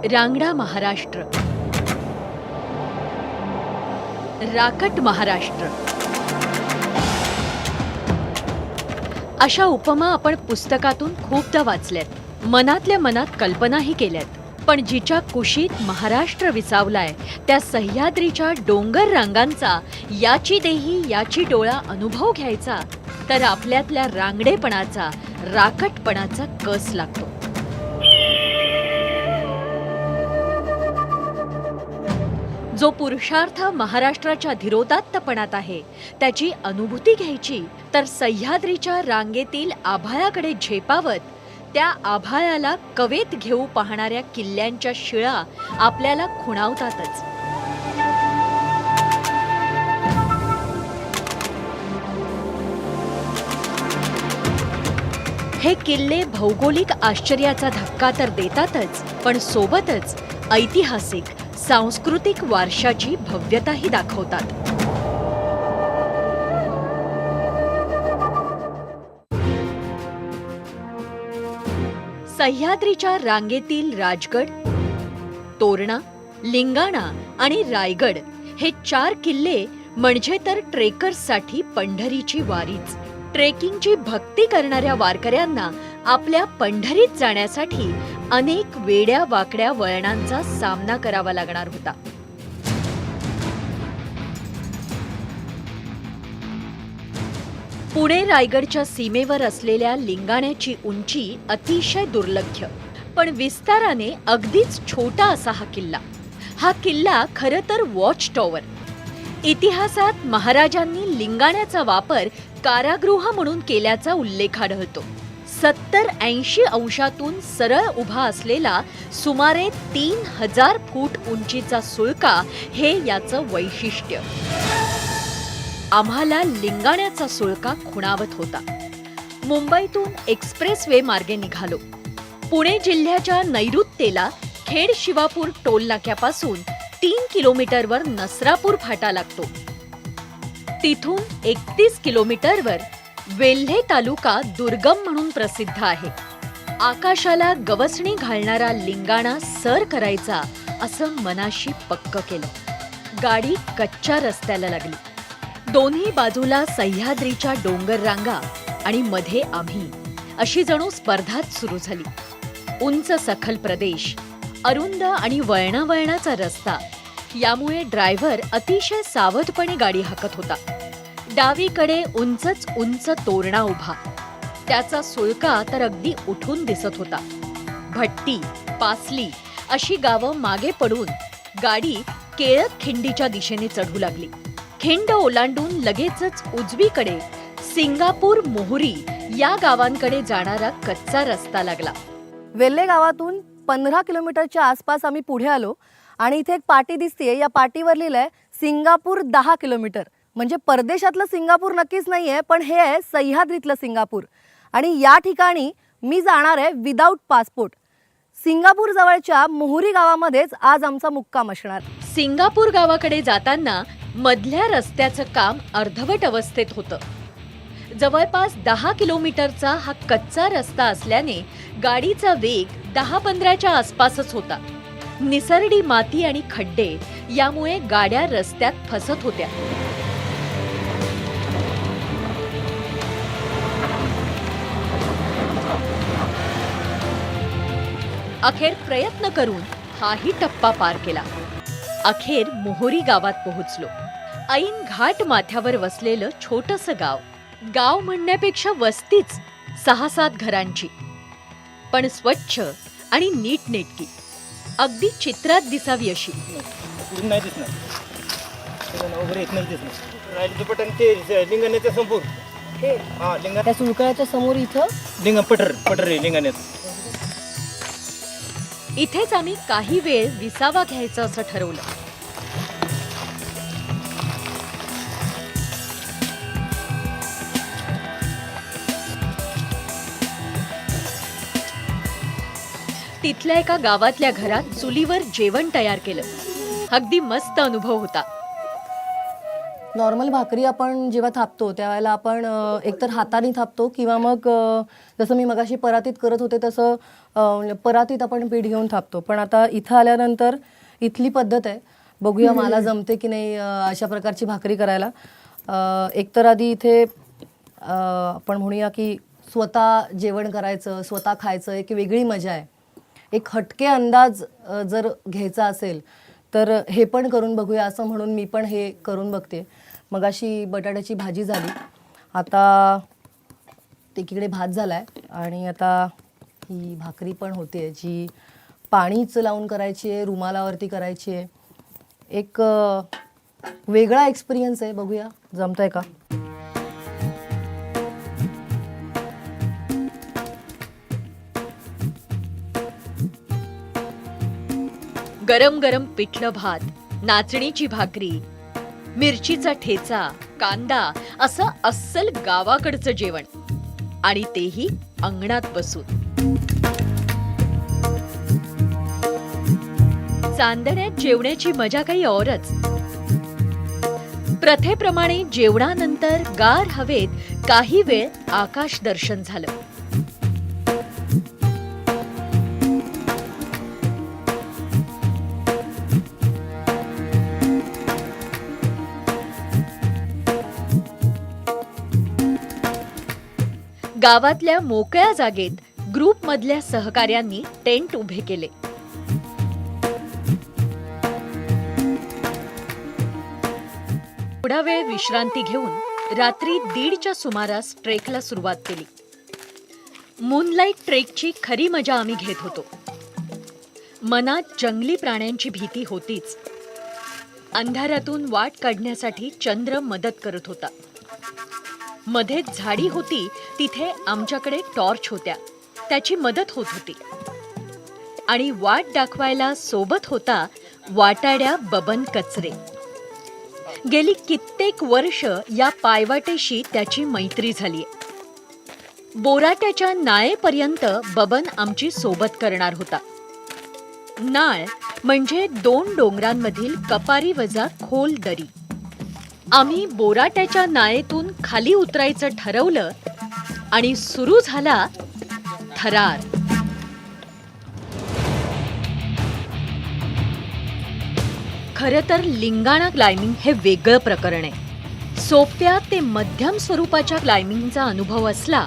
रांगडा महाराष्ट्र, राकट महाराष्ट्र अशा उपमा आपण पुस्तकातून खूपदा वाचल्यात, मनातल्या मनात कल्पनाही केल्यात. पण जिच्या कुशीत महाराष्ट्र विसावलाय त्या सह्याद्रीच्या डोंगर रांगांचा याची देही याची डोळा अनुभव घ्यायचा तर आपल्यातल्या रांगडेपणाचा, राकटपणाचा कस लागतो. जो पुरुषार्थ महाराष्ट्राच्या धीरोदात्तपणात आहे त्याची अनुभूती घ्यायची तर सह्याद्रीच्या रांगेतील आभाळाकडे झेपावत त्या आभाळाला कवेत घेऊ पाहणाऱ्या किल्ल्यांच्या शिळा आपल्याला खुणावतातच. हे किल्ले भौगोलिक आश्चर्याचा धक्का तर देतातच, पण सोबतच ऐतिहासिक, सांस्कृतिक वारशाची भव्यताही दाखवतात. सह्याद्रीच्या रांगेतील राजगड, तोरणा, लिंगाणा आणि रायगड हे 4 किल्ले म्हणजे तर ट्रेकर्ससाठी पंढरीची वारीच. ट्रेकिंगची भक्ती करणाऱ्या वारकऱ्यांना आपल्या पंढरीत जाण्यासाठी अनेक वेड्या वाकड्या वळणांचा सामना करावा लागणार होता. पुणे रायगडच्या सीमेवर असलेल्या लिंगाण्याची उंची अतिशय दुर्लक्ष, पण विस्ताराने अगदीच छोटा असा हा किल्ला. हा किल्ला खरं तर वॉच टॉवर. इतिहासात महाराजांनी लिंगाण्याचा वापर कारागृह म्हणून केल्याचा उल्लेख आढळतो. 70-80 अंशातून सरळ उभा असलेला सुमारे 3000 फूट उंचीचा सुळका हे याचं वैशिष्ट्य. आम्हाला लिंगाण्याचा सुळका खुणावत होता. मुंबईतून एक्सप्रेसवे मार्गे निघालो. पुणे जिल्ह्याच्या नैऋत्येला खेड शिवापूर टोल नाक्यापासून 3 किलोमीटरवर नसरापूर फाटा लागतो. तिथून 31 किलोमीटरवर वेल्हे तालुका दुर्गम म्हणून प्रसिद्ध आहे. आकाशाला गवसणी घालणारा लिंगाणा सर करायचा असं मनाशी पक्क केलं. गाडी कच्च्या रस्त्याला लागली. दोन्ही बाजूला सह्याद्रीच्या डोंगर रांगा आणि मध्ये आम्ही, अशी जणू स्पर्धाच सुरू झाली. उंच सखल प्रदेश, अरुंद आणि वळणावळणाचा रस्ता, यामुळे ड्रायव्हर अतिशय सावधपणे गाडी हाकत होता. डावीकडे उंचच उंच तोरणा उभा, त्याचा सुळका तर अगदी उठून दिसत होता. भट्टी, पासली अशी गावं मागे पडून गाडी केळत खिंडीच्या दिशेने चढू लागली. खिंड ओलांडून लगेचच उजवीकडे सिंगापूर, मोहरी या गावांकडे जाणारा कच्चा रस्ता लागला. वेल्हे गावातून 15 किलोमीटरच्या आसपास आम्ही पुढे आलो आणि इथे एक पाटी दिसतेय. या पाटीवर लिहिलंय सिंगापूर 10 किलोमीटर. म्हणजे परदेशातलं सिंगापूर नक्कीच नाहीये, पण हे आहे सह्याद्रीतलं सिंगापूर. आणि या ठिकाणी मी जाणार आहे विदाऊट पासपोर्ट. सिंगापूर जवळच्या मोहरी गावामध्येच आज आमचा मुक्काम असणार. सिंगापूर गावाकडे जाताना मधल्या रस्त्याचं काम अर्धवट अवस्थेत होतं. जवळपास 10 किलोमीटरचा हा कच्चा रस्ता असल्याने गाडीचा वेग 10-15च्या आसपासच होता. निसरडी माती आणि खड्डे यामुळे गाड्या रस्त्यात फसत होत्या. अखेर प्रयत्न करून हाही टप्पा पार केला. अखेर मोहरी गावात पोहोचलो. ऐन घाट माथ्यावर वसलेलं छोटंसं गाव. गाव म्हणण्यापेक्षा वस्तीच 6-7 घरांची, पण स्वच्छ आणि नीटनेटकी, अगदी चित्रात दिसावी अशी. त्या सुळकाच्या समोर इथं इथेच आम्ही काही वेळ विसावा घ्यायचं असं ठरवलं. तिथल्या एका गावातल्या घरात चुलीवर जेवण तयार केलं. अगदी मस्त अनुभव होता. नॉर्मल भाकरी आपण जेव्हा थापतो त्यावेळेला आपण एकतर हाताने थापतो किंवा मग जसं मी मगाशी परातीत करत होते तसं परातीत आपण पीठ घेऊन थापतो. पण आता इथं आल्यानंतर इथली पद्धत आहे, बघूया मला जमते की नाही अशा प्रकारची भाकरी करायला. एकतर आधी इथे आपण म्हणूया की स्वतः जेवण करायचं, स्वतः खायचं एक वेगळी मजा आहे. एक हटके अंदाज जर घ्यायचा असेल तर हे पण करून बघूया असं म्हणून मी पण हे करून बघते. मगाशी बटाट्याची भाजी झाली, आता एकीकडे भात झाला आहे आणि आता ही भाकरी पण होते जी पाणीच लावून करायची आहे, रुमालावरती करायची आहे. एक वेगळा एक्सपिरियन्स आहे, बघूया जमतंय का. गरम गरम पिठलं भात, नाचणीची भाकरी, मिरचीचा ठेचा, कांदा असं अस्सल गावाकडचं जेवण आणि तेही अंगणात बसून. चांदण्यात जेवण्याची मजा काही औरच. प्रथेप्रमाणे जेवणानंतर गार हवेत काही वेळ आकाश दर्शन झालं. गावातल्या मोकळ्या जागेत ग्रुपमधल्या सहकाऱ्यांनी टेंट उभे केले. थोडा वेळ विश्रांती घेऊन रात्री 1:30च्या सुमारास ट्रेकला सुरुवात केली. मूनलाईट ट्रेकची खरी मजा आम्ही घेत होतो. मनात जंगली प्राण्यांची भीती होतीच. अंधारातून वाट काढण्यासाठी चंद्र मदत करत होता. मध्येच झाडी होती, तिथे आमच्याकडे टॉर्च होत्या, त्याची मदत होत होती. आणि वाट दाखवायला सोबत होता वाटाड्या बबन कचरे. गेली कित्येक वर्ष या पायवाटेशी त्याची मैत्री झालीय. बोराट्याच्या नाळेपर्यंत बबन आमची सोबत करणार होता. नाळ म्हणजे 2 डोंगरांमधील कपारी वजा खोल दरी. आम्ही बोराट्याच्या नाळेतून खाली उतरायचं ठरवलं आणि सुरू झाला थरार. खरं तर लिंगाणा क्लाइम्बिंग हे वेगळं प्रकरण आहे. सोप्या ते मध्यम स्वरूपाच्या क्लाइम्बिंगचा अनुभव असला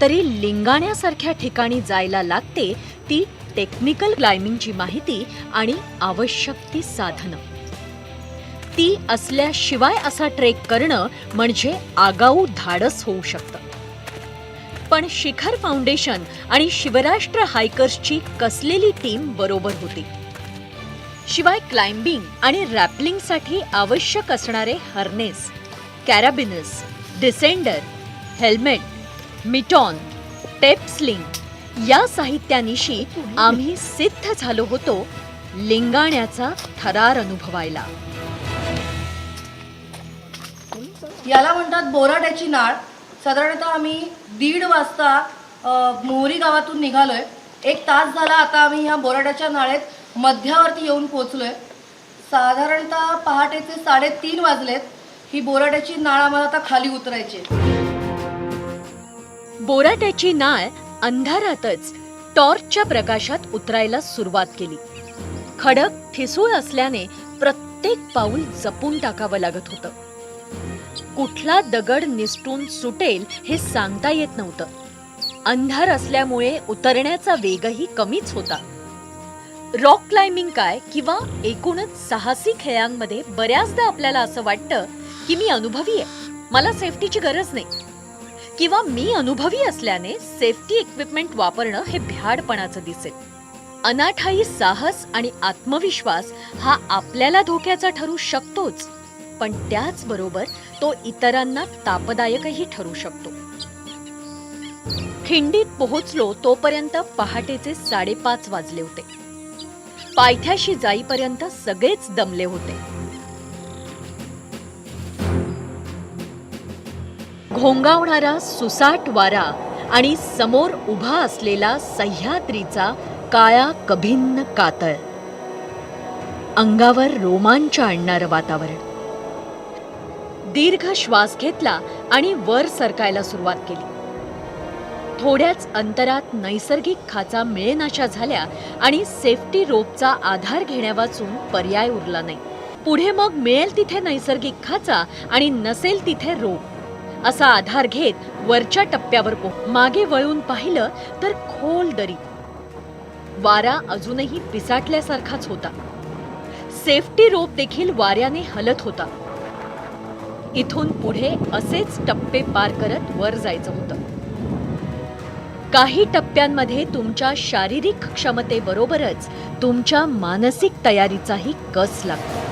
तरी लिंगाण्यासारख्या ठिकाणी जायला लागते ती टेक्निकल क्लाइम्बिंगची माहिती आणि आवश्यक ती साधनं. ती असल्याशिवाय असा ट्रेक करणं म्हणजे आगाऊ धाडस होऊ शकतं. पण शिखर फाउंडेशन आणि शिवराष्ट्र हायकर्सची कसलेली टीम बरोबर होती. शिवाय क्लाइम्बिंग आणि रॅपलिंगसाठी आवश्यक असणारे हार्नेस, कॅराबिनस, डिसेंडर, हेल्मेट, मिटॉन, टेपस्लिंग या साहित्यानिशी आम्ही सिद्ध झालो होतो लिंगाण्याचा थरार अनुभवायला. याला म्हणतात बोराट्याची नाळ. साधारणतः आम्ही 1:30 वाजता मोहरी गावातून निघालोय. 1 तास झाला आता आम्ही ह्या बोराट्याच्या नाळेत मध्यावरती येऊन पोहोचलोय. साधारणतः पहाटेचे 3:30 वाजलेत. ही बोराट्याची नाळ आम्हाला आता खाली उतरायची. बोराट्याची नाळ अंधारातच टॉर्चच्या प्रकाशात उतरायला सुरुवात केली. खडक ठिसूळ असल्याने प्रत्येक पाऊल जपून टाकावं लागत होतं. कुठला दगड निसटून सुटेल हे सांगता येत नव्हतं. अंधार असल्यामुळे उतरण्याचा वेगही कमीच होता. रॉक क्लाइम्बिंग काय किंवा एकूणच साहसी खेळांमध्ये बऱ्याचदा आपल्याला असं वाटतं की मी अनुभवी आहे, मला सेफ्टीची गरज नाही, किंवा मी अनुभवी असल्याने सेफ्टी इक्विपमेंट वापरणं हे भ्याडपणाचं दिसेल. अनाठायी साहस आणि आत्मविश्वास हा आपल्याला धोक्याचा ठरू शकतोच, पण त्याचबरोबर तो इतरांना तापदायकही ठरू शकतो. खिंडीत पोहोचलो तोपर्यंत पहाटेचे 5:30 वाजले होते. पायथ्याशी जाईपर्यंत सगळेच दमले होते. घोंगावणारा सुसाट वारा आणि समोर उभा असलेला सह्याद्रीचा काळा कभिन्न कातळ, अंगावर रोमांच आणणारं वातावरण. दीर्घ श्वास घेतला आणि वर सरकायला सुरुवात केली. थोड्याच अंतरात नैसर्गिक खाचा मिळेनाशा झाल्या आणि सेफ्टी रोपचा आधार घेण्यावाचून पर्याय उरला नाही. पुढे मग मिळेल तिथे नैसर्गिक खाचा आणि नसेल तिथे रोप असा आधार घेत वरच्या टप्प्यावर मागे वळून पाहिलं तर खोल दरी. वारा अजूनही पिसाटल्यासारखाच होता. सेफ्टी रोप देखील वाऱ्याने हलत होता. इथून पुढे असेच टप्पे पार करत वर जायचं होतं. काही टप्प्यांमध्ये तुमच्या शारीरिक क्षमतेबरोबरच तुमच्या मानसिक तयारीचाही कस लागतो.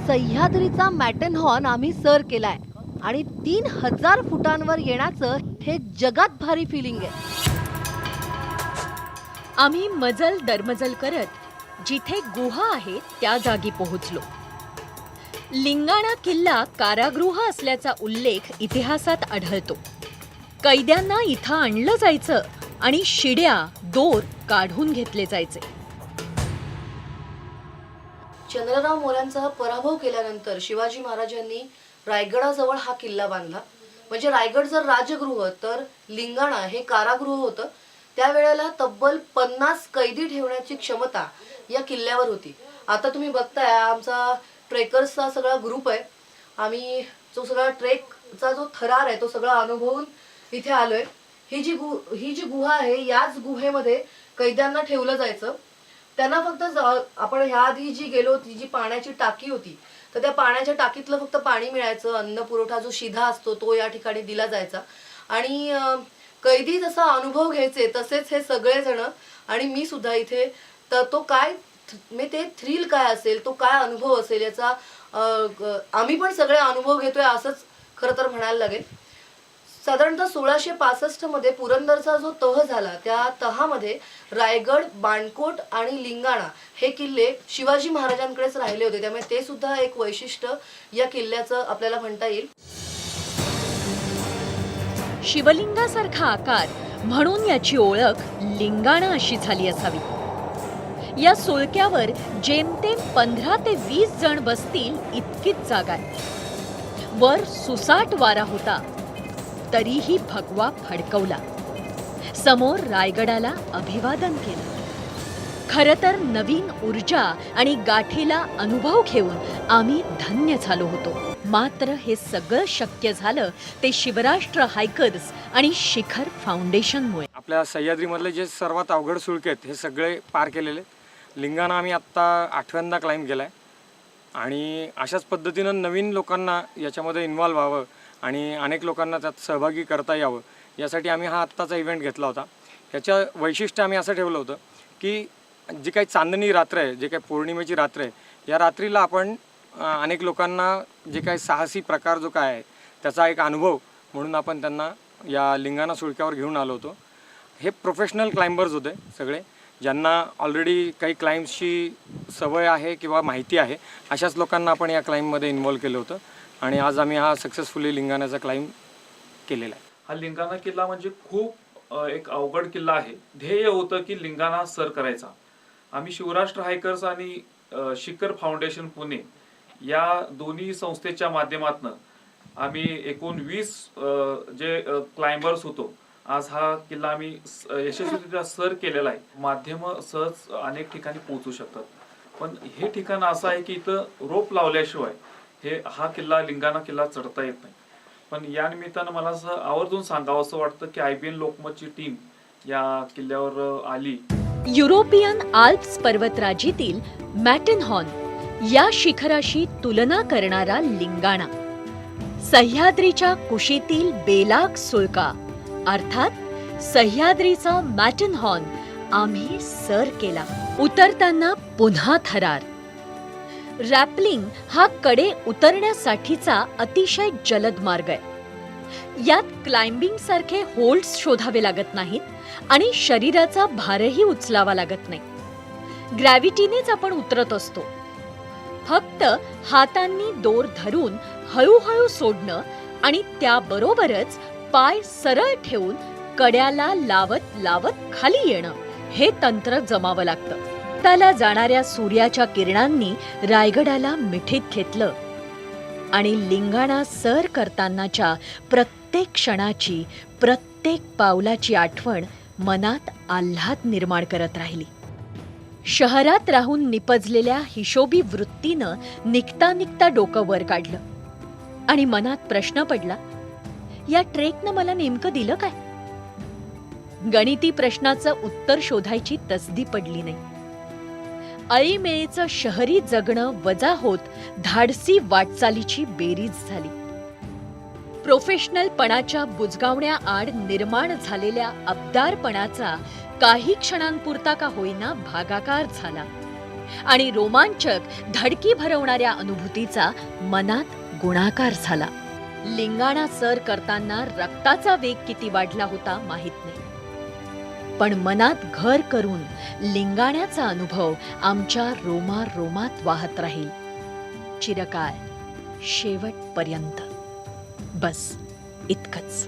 सह्याद्रीचा मॅटनहॉर्न आम्ही सर केलाय आणि 3000 फुटांवर येण्याचं हे जगात भारी फिलिंग आहे. आम्ही मजल दरमजल करत जिथे गुहा आहे त्या जागी पोहोचलो. लिंगाणा किल्ला कारागृह असल्याचा उल्लेख इतिहासात आढळतो. कैद्यांना इथं आणलं जायचं आणि शिड्या दोर काढून घेतले जायचे. चंद्रराव मोऱ्यांचा पराभव केल्यानंतर शिवाजी महाराजांनी रायगडाजवळ हा किल्ला बांधला. म्हणजे रायगड जर राजगृह तर लिंगाणा हे कारागृह होतं. त्यावेळेला तब्बल 50 कैदी ठेवण्याची क्षमता या किल्ल्यावर होती. आता तुम्ही बघताय आमचा ट्रेकर्सचा सगळा ग्रुप आहे. आम्ही जो सगळा ट्रेकचा जो थरार आहे तो सगळा अनुभवून इथे आलोय. ही जी गुहा आहे याच गुहेमध्ये कैद्यांना ठेवलं जायचं. त्यांना फक्त आपण ह्या आधी जी गेलो ती जी पाण्याची टाकी होती तर त्या पाण्याच्या टाकीतलं फक्त पाणी मिळायचं. अन्न पुरवठा जो शिधा असतो तो या ठिकाणी दिला जायचा आणि कैदी जसा अनुभव घ्यायचे तसेच हे सगळेजण आणि मी सुद्धा इथे. तर तो काय ते थ्रिल काय असेल, तो काय अनुभव असेल याचा आम्ही पण सगळे अनुभव घेतोय असंच खरं तर म्हणायला लागेल. साधारणतः 1665 मध्ये पुरंदरचा जो तह झाला त्या तहामध्ये रायगड, बाणकोट आणि लिंगाणा हे किल्ले शिवाजी महाराजांकडेच राहिले होते. त्यामुळे ते सुद्धा एक वैशिष्ट्य या किल्ल्याचं आपल्याला म्हणता येईल. शिवलिंगासारखा आकार म्हणून याची ओळख लिंगाणा अशी झाली असावी. या सुळक्यावर जेमतेम 15 ते 20 जण बसतील इतकीच जागा आहे. वर सुसाट वारा होता तरीही भगवा फडकवला. समोर रायगडाला अभिवादन केलं. खरं तर नवीन ऊर्जा आणि गाठीला अनुभव घेऊन आम्ही धन्य झालो होतो. मात्र हे सगळं शक्य झालं ते शिवराष्ट्र हायकर्स आणि शिखर फाउंडेशनमुळे. आपल्या सह्याद्रीमधले जे सर्वात अवघड सुळके आहेत हे सगळे पार केलेले. लिंगाणा आम्ही आत्ता 8व्यांदा क्लाइंब केला आहे आणि अशाच पद्धतीनं नवीन लोकांना याच्यामध्ये इन्व्हॉल्व व्हावं आणि अनेक लोकांना त्यात सहभागी करता यावं यासाठी आम्ही हा आत्ताचा इव्हेंट घेतला होता. याच्या वैशिष्ट्य आम्ही असं ठेवलं होतं की जी काही चांदणी रात्र आहे, जे काही पौर्णिमेची रात्र आहे, या रात्रीला आपण अनेक लोकांना जे काही साहसी प्रकार जो काय आहे त्याचा एक अनुभव म्हणून आपण त्यांना या लिंगाणा सुळक्यावर घेऊन आलो होतो. हे प्रोफेशनल क्लाइंबर्स होते सगळे, ज्यांना ऑलरेडी काही क्लाइम्बची सवय आहे किंवा माहिती आहे. अशाच लोकांना आपण या क्लाइंबमध्ये इन्व्हॉल्व केलं होतं आणि आज आम्ही हा सक्सेसफुली लिंगाणाचा क्लाइंब केलेला आहे. हा लिंगाणा किल्ला म्हणजे खूप एक अवघड किल्ला आहे. ध्येय होतं की लिंगाणा सर करायचा. आम्ही शिवराष्ट्र हायकर्स आणि शिखर फाउंडेशन पुणे या दोन्ही संस्थेच्या माध्यमातून आम्ही एकूण 20 जे क्लाइंबर्स होतो आज हा किल्ला आम्ही यशस्वीरित्या सर केलेला आहे. माध्यम सहज अनेक ठिकाणी पोहोचू शकतात, पण हे ठिकाण असं आहे की इथं रोप लावल्याशिवाय हा किल्ला लिंगाणा किल्ला चढता येत नाही. पण या निमित्तानं मला असं आवर्जून सांगावं असं वाटतं की IBN लोकमतची टीम या किल्ल्यावर आली. युरोपियन आल्प्स पर्वतराजीतील मॅटनहॉर्न या शिखराशी तुलना करणारा लिंगाणा, सह्याद्रीच्या कुशीतील बेलाग सुळका अर्थात सह्याद्रीचा मॅटनहॉर्न आम्ही सर केला. उतरताना पुन्हा थरार. रॅपलिंग हा कडे उतरण्यासाठीचा अतिशय जलद मार्ग आहे. यात क्लाइम्बिंग सारखे होल्ड्स शोधावे लागत नाहीत आणि शरीराचा भारही उचलावा लागत नाही. ग्रॅव्हिटीनेच आपण उतरत असतो. फक्त हातांनी दोर धरून हळूहळू सोडणं आणि त्याबरोबरच पाय सरळ ठेवून कड्याला लावत लावत खाली येणं हे तंत्र जमावं लागतं. त्याला जाणाऱ्या सूर्याच्या किरणांनी रायगडाला मिठीत घेतलं आणि लिंगाणा सर करतानाच्या प्रत्येक क्षणाची, प्रत्येक पावलाची आठवण मनात आल्हाद निर्माण करत राहिली. शहरात राहून निपजलेल्या हिशोबी वृत्तीनं निघता निघता डोकं वर काढलं आणि मनात प्रश्न पडला, या ट्रेकनं मला नेमकं दिलं काय? गणिती प्रश्नाचं उत्तर शोधायची तसदी पडली नाही. अळीमेळीचं शहरी जगणं वजा होत धाडसी वाटचालीची बेरीज झाली. प्रोफेशनलपणाच्या बुजगावण्याआड निर्माण झालेल्या अबदारपणाचा काही क्षणांपुरता का होईना भागाकार झाला आणि रोमांचक, धडकी भरवणाऱ्या अनुभूतीचा मनात गुणाकार झाला. लिंगाणा सर करताना रक्ताचा वेग किती वाढला होता माहित नाही, पण मनात घर करून लिंगाण्याचा अनुभव आमच्या रोमारोमात वाहत राहील, चिरकाळ, शेवटपर्यंत. बस इतकंच.